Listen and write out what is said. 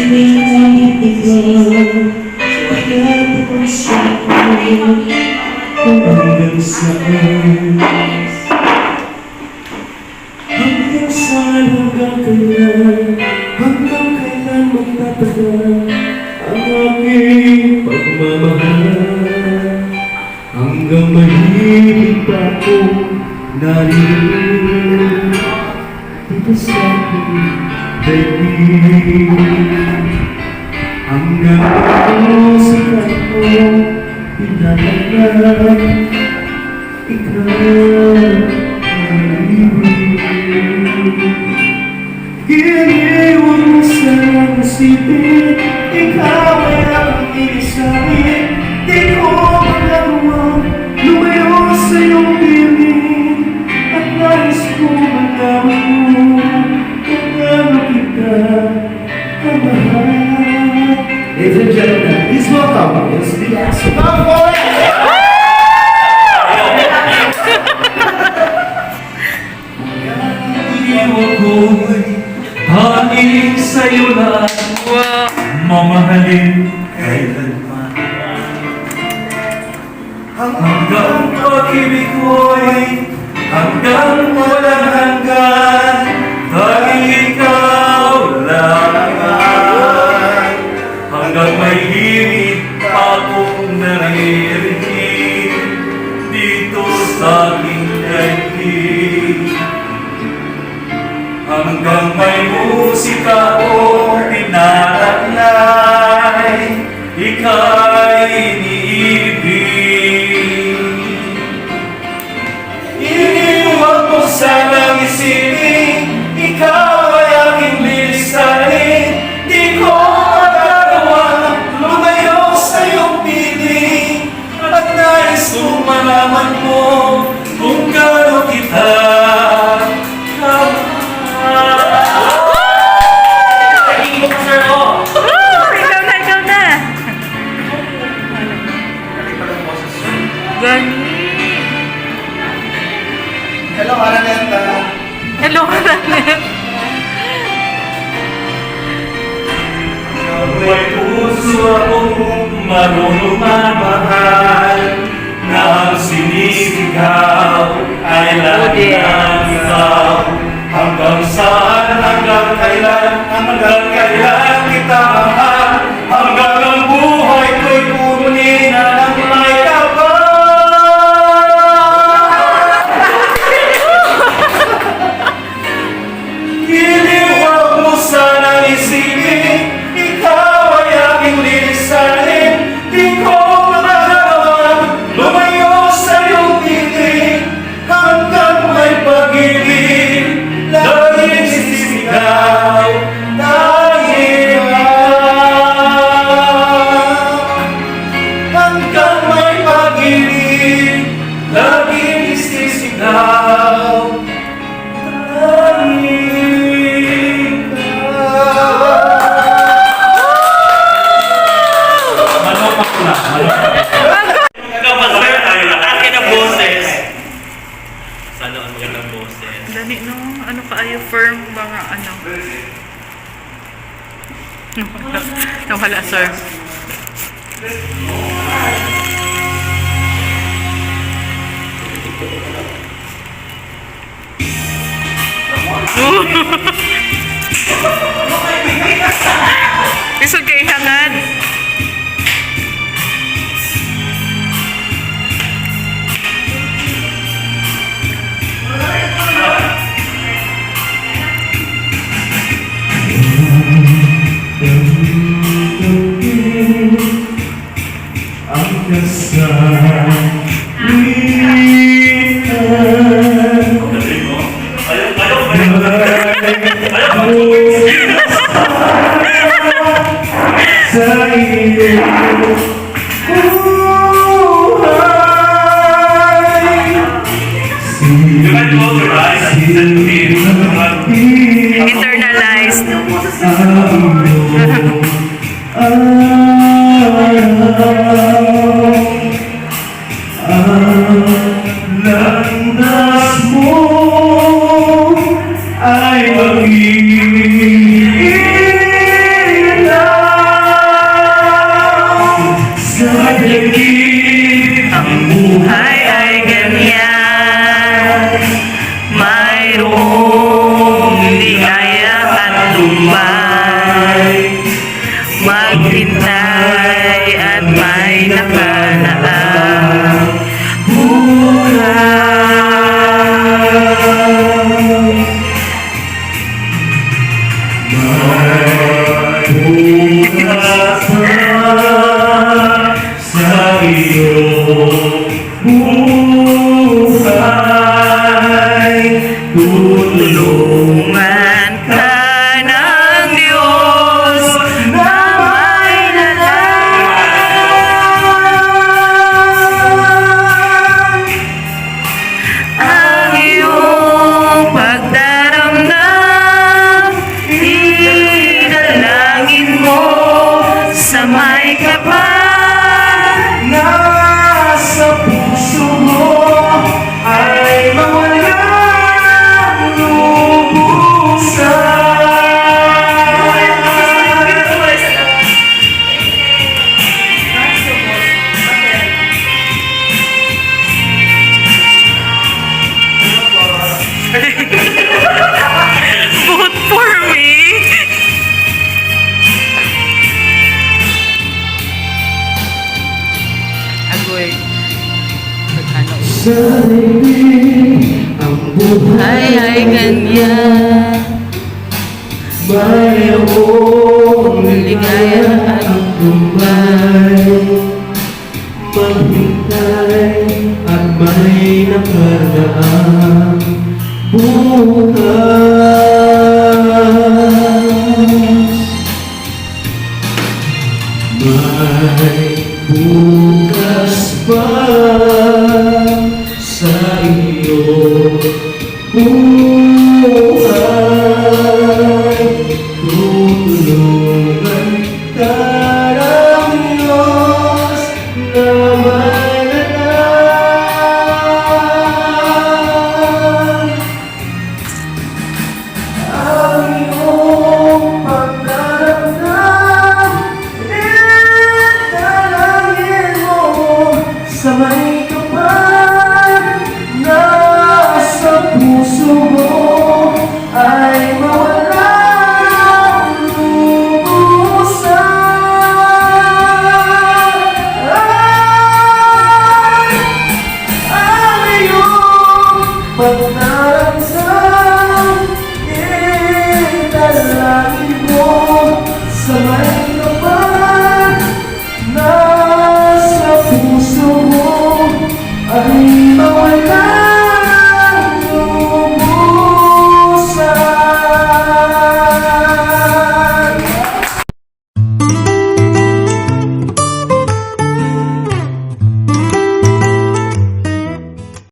sinilip ko, wala ko sa'yo, hanggang saan. Hanggang saan, hanggang kailan, hanggang kailan magtatagal ang aking pagmamahal. Hanggang mahihig pa akong naririnig dito sa aking daigdig. Hanggang ako sa kanong pinalalag, ikaw ang ibig. Iniwan mo sa isipin, ikaw ay aking inisahin. Di ko magawang lumayo sa iyong piling, at nais ko malaman mo kung gaano kita kamahal. Ladies and gentlemen, please welcome the Astronaut Forever! Iwan ko'y haling sa'yo lang, mamahalin kailanman. Hanggang pag-ibig ko'y hanggang walang hanggan, dahil ikaw lang. Hanggang may hirit akong naririnig dito sa aking daigdig. Hanggang may musika o pinalaklay, ika'y iniibig. Iniwan mo sanang isipin, ikaw ay aking lilisanin. Di ko magagawa lumayo sa iyong piling, at nais kong malaman mo kung gaano kita kamahal. Hello, Araneta. Hello, Araneta. May puso akong marunong mamahal, na ang sinisigaw ay lagi ng ikaw. Hanggang saan, hanggang kailan kita mahal, hanggang ang buhay ko'y purunin ng may kapal. Iniwag mo sanang isipin, ikaw ay aking lilisanin. Di ko magagawa lumayo sa iyong piling, hanggang may pag-ibig laging sisigaw tayo lang. Hanggang may pag-ibig laging sisigaw tayo. Dali no, ano kaayo firm mga ano. Nawala sir. Isod kay hangad. Internalized. Landas mo ay mag-iilan. lumay, maghintay at may nakalaang buhay. Bukas sa iyong buhay, Tulungan ka ng Diyos na may lalang. Ang iyong pagdaramdam, idalangin mo sa may kapal. nasa puso mo ay mawalang Vote for me. Agoy. Ano? sa daigdig ang buhay Ay, ganyan. may